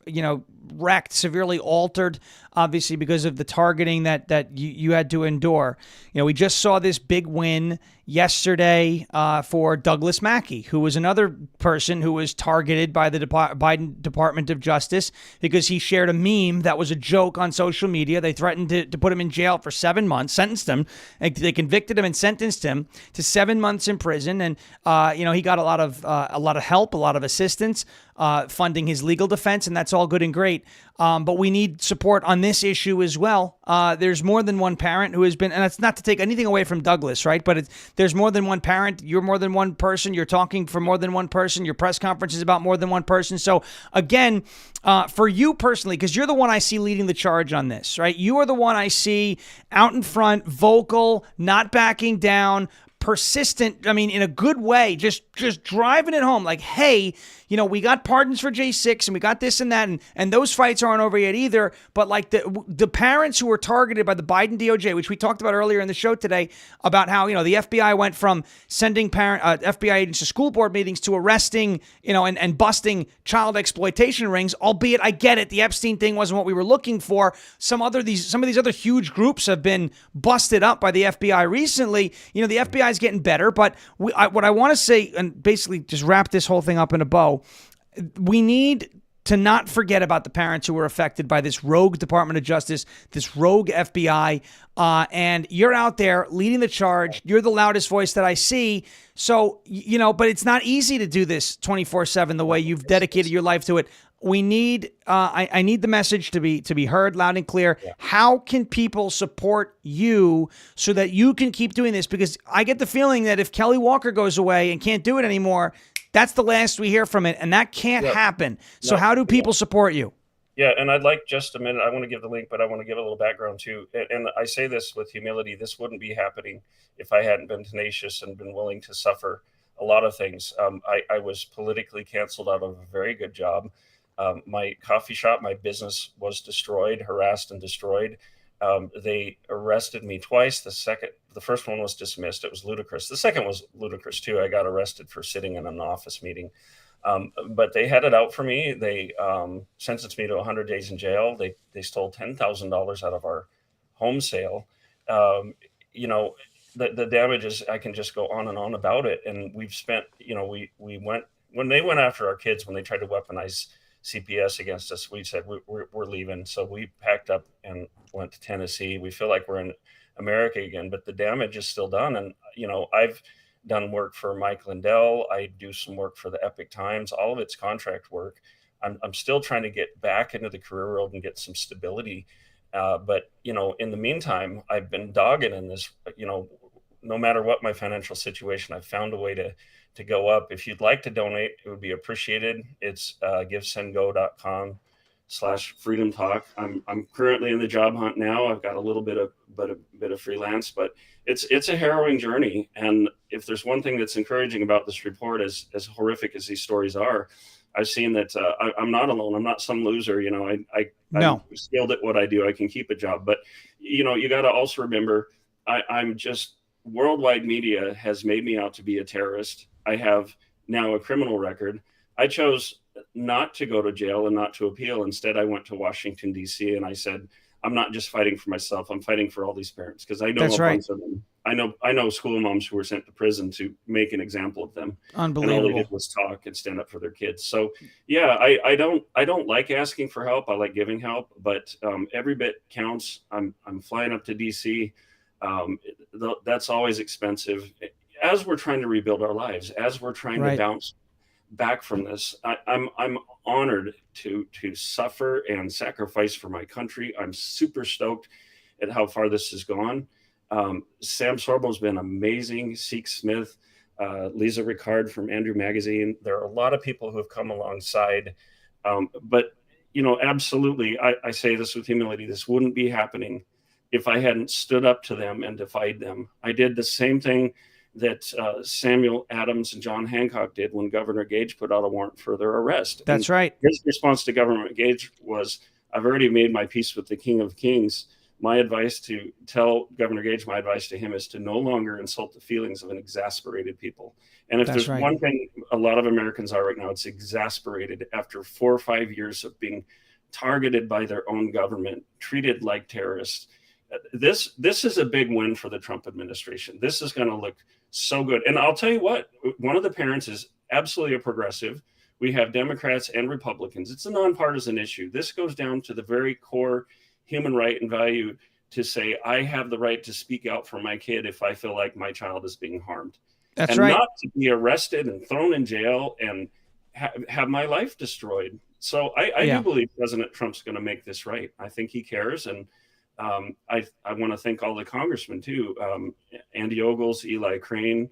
wrecked, severely altered, obviously because of the targeting that you had to endure. We just saw this big win yesterday for Douglas Mackey, who was another person who was targeted by the Biden Department of Justice because he shared a meme that was a joke on social media. They threatened to put him in jail for 7 months, sentenced him. They convicted him and sentenced him to 7 months in prison. And, he got a lot of help, a lot of assistance, funding his legal defense, and that's all good and great. But we need support on this issue as well. There's more than one parent who has been, and it's not to take anything away from Douglas, right? But there's more than one parent. You're more than one person. You're talking for more than one person. Your press conference is about more than one person. So again, for you personally, because you're the one I see leading the charge on this, right? You are the one I see out in front, vocal, not backing down, persistent, I mean, in a good way, just driving it home, like, hey, we got pardons for J6 and we got this and that, and those fights aren't over yet either. But like the parents who were targeted by the Biden DOJ, which we talked about earlier in the show today, about how, the FBI went from sending FBI agents to school board meetings to arresting, and busting child exploitation rings, albeit I get it, the Epstein thing wasn't what we were looking for. Some of these other huge groups have been busted up by the FBI recently. The FBI is getting better, but what I want to say, and basically just wrap this whole thing up in a bow, we need to not forget about the parents who were affected by this rogue Department of Justice, this rogue FBI, and you're out there leading the charge. You're the loudest voice that I see. So, but it's not easy to do this 24/7 the way you've dedicated your life to it. We need, I need the message to be heard loud and clear. Yeah. How can people support you so that you can keep doing this? Because I get the feeling that if Kelly Walker goes away and can't do it anymore, that's the last we hear from it, and that can't happen. So how do people support you? Yeah, and I'd like just a minute. I want to give the link, but I want to give a little background too. And I say this with humility. This wouldn't be happening if I hadn't been tenacious and been willing to suffer a lot of things. I was politically canceled out of a very good job. My coffee shop, my business was destroyed, harassed and destroyed. They arrested me twice. The first one was dismissed. It was ludicrous. The second was ludicrous too. I got arrested for sitting in an office meeting. But they had it out for me. They sentenced me to 100 days in jail. They stole $10,000 out of our home sale. The damages, I can just go on and on about it. And we've spent, we went, when they went after our kids, when they tried to weaponize CPS against us, we said we're leaving. So we packed up and went to Tennessee. We feel like we're in America again, but the damage is still done. And I've done work for Mike Lindell. I do some work for the Epic Times. All of it's contract work. I'm still trying to get back into the career world and get some stability. But in the meantime, I've been dogging in this. No matter what my financial situation, I've found a way to go up. If you'd like to donate, it would be appreciated. It's givesendgo.com/freedom talk. I'm currently in the job hunt now. I've got a little bit of freelance, but it's a harrowing journey. And if there's one thing that's encouraging about this report, as horrific as these stories are, I've seen that I'm not alone. I'm not some loser. I'm skilled at what I do. I can keep a job, but you got to also remember, I'm just, worldwide media has made me out to be a terrorist. I have now a criminal record. I chose not to go to jail and not to appeal. Instead, I went to Washington, D.C. and I said, I'm not just fighting for myself. I'm fighting for all these parents, because I know bunch of them. I know school moms who were sent to prison to make an example of them. Unbelievable. And all they did was talk and stand up for their kids. So yeah, I don't like asking for help. I like giving help, but every bit counts. I'm flying up to D.C. That's always expensive. As we're trying to rebuild our lives, as we're trying to bounce back from this, I'm honored to suffer and sacrifice for my country. I'm super stoked at how far this has gone. Sam Sorbo's been amazing. Seek Smith, Lisa Ricard from Andrew Magazine. There are a lot of people who have come alongside. But absolutely, I say this with humility, this wouldn't be happening if I hadn't stood up to them and defied them. I did the same thing that Samuel Adams and John Hancock did when Governor Gage put out a warrant for their arrest. That's right. His response to Governor Gage was, I've already made my peace with the King of Kings. My advice to Governor Gage to him is to no longer insult the feelings of an exasperated people. And if there's one thing a lot of Americans are right now, it's exasperated after 4 or 5 years of being targeted by their own government, treated like terrorists. This is a big win for the Trump administration. This is going to look so good. And I'll tell you what, one of the parents is absolutely a progressive. We have Democrats and Republicans. It's a nonpartisan issue. This goes down to the very core human right and value to say, I have the right to speak out for my kid if I feel like my child is being harmed. That's and right. Not to be arrested and thrown in jail and have my life destroyed. So I do believe President Trump's going to make this right. I think he cares. And I want to thank all the congressmen too. Andy Ogles, Eli Crane,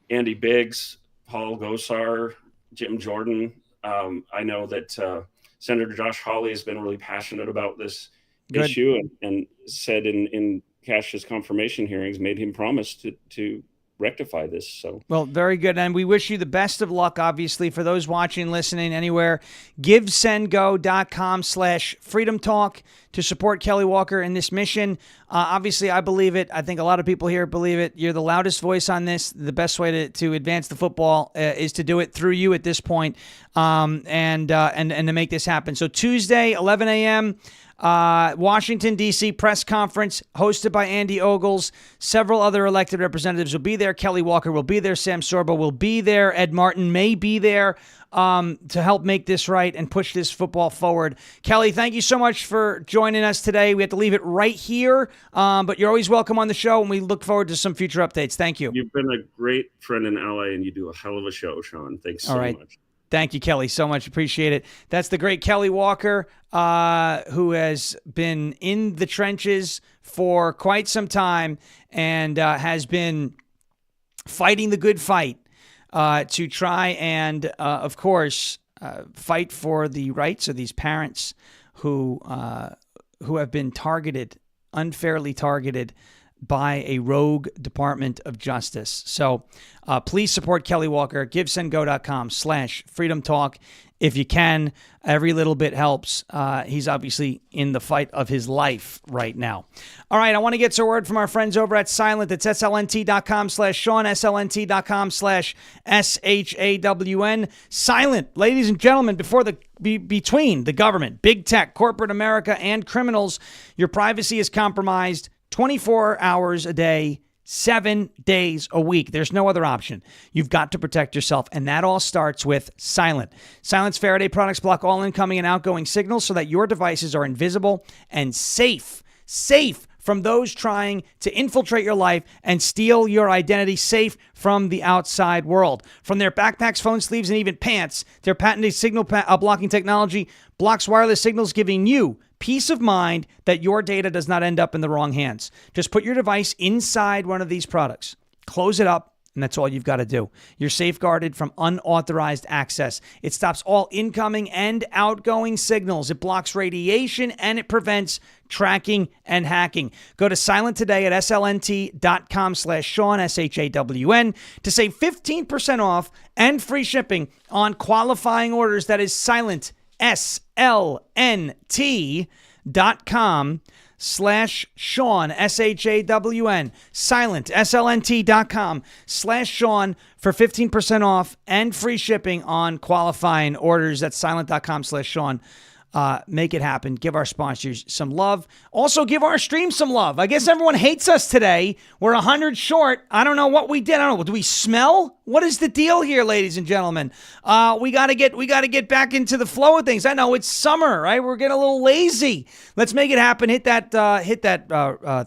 Andy Biggs, Paul Gosar, Jim Jordan. I know that Senator Josh Hawley has been really passionate about this issue and said in Cash's confirmation hearings made him promise to rectify this. So, well, very good. And we wish you the best of luck, obviously, for those watching, listening anywhere. GiveSendGo.com/Freedom Talk to support Kelly Walker in this mission. Obviously, I believe it. I think a lot of people here believe it. You're the loudest voice on this. The best way to advance the football is to do it through you at this point, and to make this happen. So Tuesday, 11 a.m., Washington, D.C. press conference hosted by Andy Ogles. Several other elected representatives will be there. Kelly Walker will be there. Sam Sorbo will be there. Ed Martin may be there to help make this right and push this football forward. Kelly, thank you so much for joining us today. We have to leave it right here, but you're always welcome on the show, and we look forward to some future updates. Thank you. You've been a great friend and ally, and you do a hell of a show, Sean. Thanks so much. Thank you, Kelly, so much. Appreciate it. That's the great Kelly Walker, who has been in the trenches for quite some time and has been fighting the good fight to try and, of course, fight for the rights of these parents who have been unfairly targeted by a rogue Department of Justice. So please support Kelly Walker. GiveSendGo.com/Freedom Talk. If you can, every little bit helps. He's obviously in the fight of his life right now. All right, I want to get to a word from our friends over at Silent. It's SLNT.com/Sean, SLNT.com/SHAWN. Silent, ladies and gentlemen, between the government, big tech, corporate America, and criminals, your privacy is compromised 24 hours a day, 7 days a week. There's no other option. You've got to protect yourself, and that all starts with Silent. Silent's Faraday products block all incoming and outgoing signals so that your devices are invisible and safe from those trying to infiltrate your life and steal your identity, safe from the outside world. From their backpacks, phone sleeves, and even pants, their patented signal blocking technology blocks wireless signals, giving you peace of mind that your data does not end up in the wrong hands. Just put your device inside one of these products, close it up, and that's all you've got to do. You're safeguarded from unauthorized access. It stops all incoming and outgoing signals. It blocks radiation, and it prevents tracking and hacking. Go to Silent today at SLNT.com/Sean, SHAWN, to save 15% off and free shipping on qualifying orders. That is Silent, SLNT.com/Sean, SHAWN, Silent, SLNT.com/Sean for 15% off and free shipping on qualifying orders. That's Silent.com/Sean. Make it happen. Give our sponsors some love. Also, give our stream some love. I guess everyone hates us today. We're 100 short. I don't know what we did. I don't know. Do we smell? What is the deal here, ladies and gentlemen? We gotta get back into the flow of things. I know it's summer, right? We're getting a little lazy. Let's make it happen. Hit that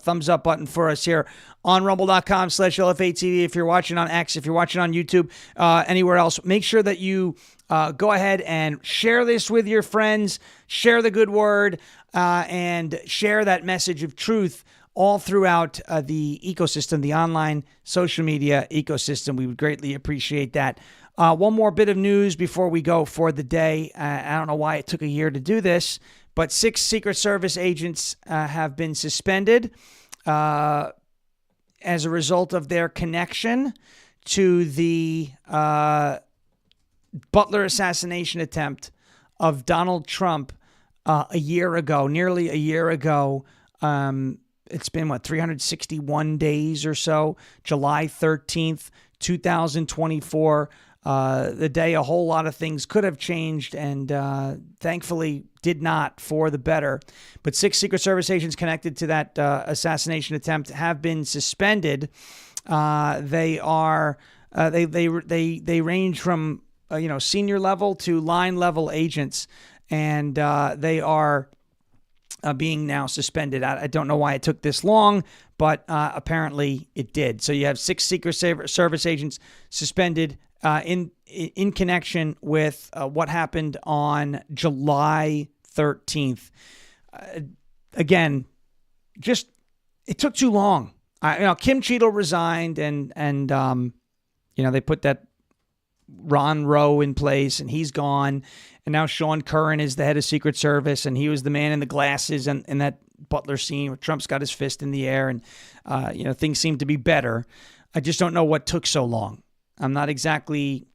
thumbs up button for us here on rumble.com/LFA TV. If you're watching on X, if you're watching on YouTube, anywhere else, make sure that you go ahead and share this with your friends, share the good word, and share that message of truth all throughout the ecosystem, the online social media ecosystem. We would greatly appreciate that. One more bit of news before we go for the day. I don't know why it took a year to do this, but 6 Secret Service agents have been suspended as a result of their connection to the Butler assassination attempt of Donald Trump nearly a year ago. It's been, 361 days or so, July 13th, 2024, the day a whole lot of things could have changed and thankfully did not, for the better. But 6 Secret Service agents connected to that assassination attempt have been suspended. They range from senior level to line level agents, and they are being now suspended. I don't know why it took this long, but apparently it did. So you have 6 Secret Service agents suspended in connection with what happened on July 13th. Again, just it took too long. Kim Cheadle resigned, and they put that Ron Rowe in place, and he's gone. And now Sean Curran is the head of Secret Service, and he was the man in the glasses and that Butler scene where Trump's got his fist in the air and, things seem to be better. I just don't know what took so long. I'm not exactly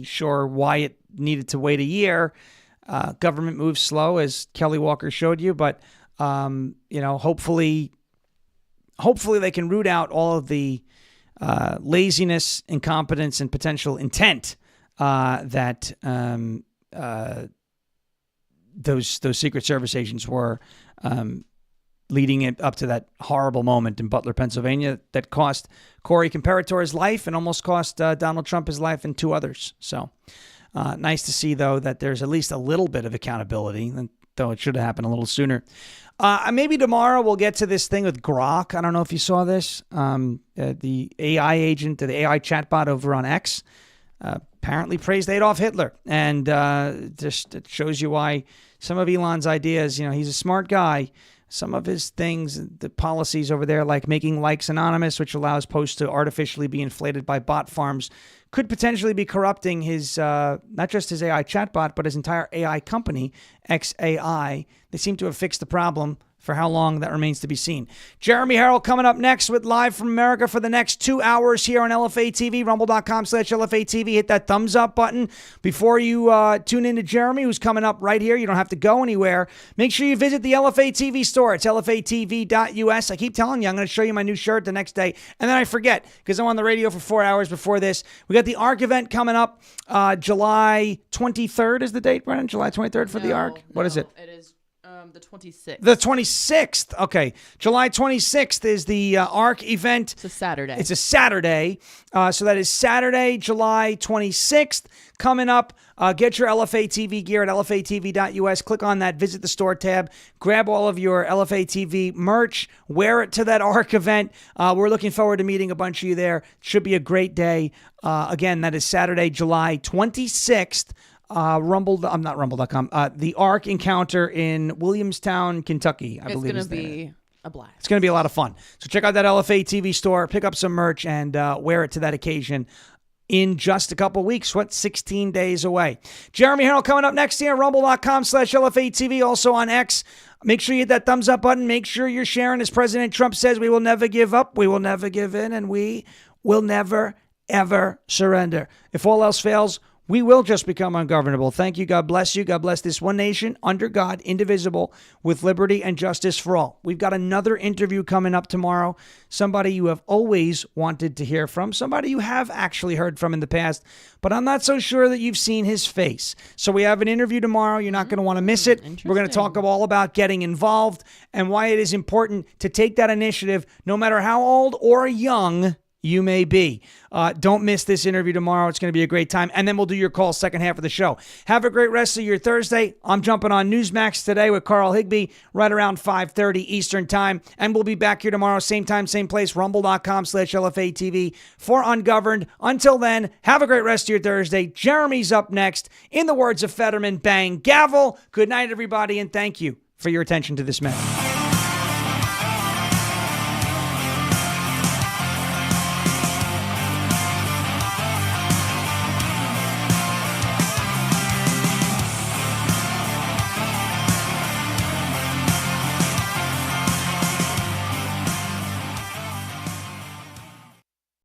sure why it needed to wait a year. Government moves slow, as Kelly Walker showed you, but hopefully they can root out all of the laziness, incompetence, and potential intent that those Secret Service agents were leading it up to that horrible moment in Butler, Pennsylvania, that cost Corey Comparator his life and almost cost Donald Trump his life and 2 others. So nice to see, though, that there's at least a little bit of accountability, though it should have happened a little sooner. Maybe tomorrow we'll get to this thing with Grok. I don't know if you saw this. The AI agent, the AI chatbot over on X, apparently praised Adolf Hitler. And just it shows you why some of Elon's ideas, he's a smart guy. Some of his things, the policies over there, like making likes anonymous, which allows posts to artificially be inflated by bot farms, could potentially be corrupting his, not just his AI chatbot, but his entire AI company, XAI. They seem to have fixed the problem. For how long, that remains to be seen. Jeremy Harrell coming up next with Live from America for the next 2 hours here on LFA TV, rumble.com/LFA TV. Hit that thumbs up button before you tune into Jeremy, who's coming up right here. You don't have to go anywhere. Make sure you visit the LFA TV store. It's LFATV.us. I keep telling you, I'm going to show you my new shirt the next day. And then I forget because I'm on the radio for 4 hours before this. We got the ARC event coming up. July 23rd is the date, Brennan? July 23rd for the ARC? What is it? It is the 26th. The 26th. Okay. July 26th is the ARC event. It's a Saturday. It's a Saturday. So that is Saturday, July 26th. Coming up, get your LFA TV gear at LFATV.us. Click on that Visit the Store tab. Grab all of your LFA TV merch. Wear it to that ARC event. We're looking forward to meeting a bunch of you there. Should be a great day. Again, that is Saturday, July 26th. Not rumble.com. The ARC encounter in Williamstown, Kentucky, I believe. It's going to be a blast. It's going to be a lot of fun. So check out that LFA TV store, pick up some merch, and wear it to that occasion in just a couple weeks. 16 days away. Jeremy Harrell coming up next here, rumble.com/LFA TV, also on X. Make sure you hit that thumbs up button. Make sure you're sharing. As President Trump says, we will never give up, we will never give in, and we will never, ever surrender. If all else fails, we will just become ungovernable. Thank you. God bless you. God bless this one nation under God, indivisible, with liberty and justice for all. We've got another interview coming up tomorrow. Somebody you have always wanted to hear from. Somebody you have actually heard from in the past, but I'm not so sure that you've seen his face. So we have an interview tomorrow. You're not going to want to miss it. We're going to talk all about getting involved and why it is important to take that initiative, no matter how old or young you may be. Don't miss this interview tomorrow. It's going to be a great time. And then we'll do your call second half of the show. Have a great rest of your Thursday. I'm jumping on Newsmax today with Carl Higbee right around 5:30 Eastern time. And we'll be back here tomorrow, same time, same place, rumble.com/LFA TV for Ungoverned. Until then, have a great rest of your Thursday. Jeremy's up next. In the words of Fetterman, bang, gavel. Good night, everybody, and thank you for your attention to this man.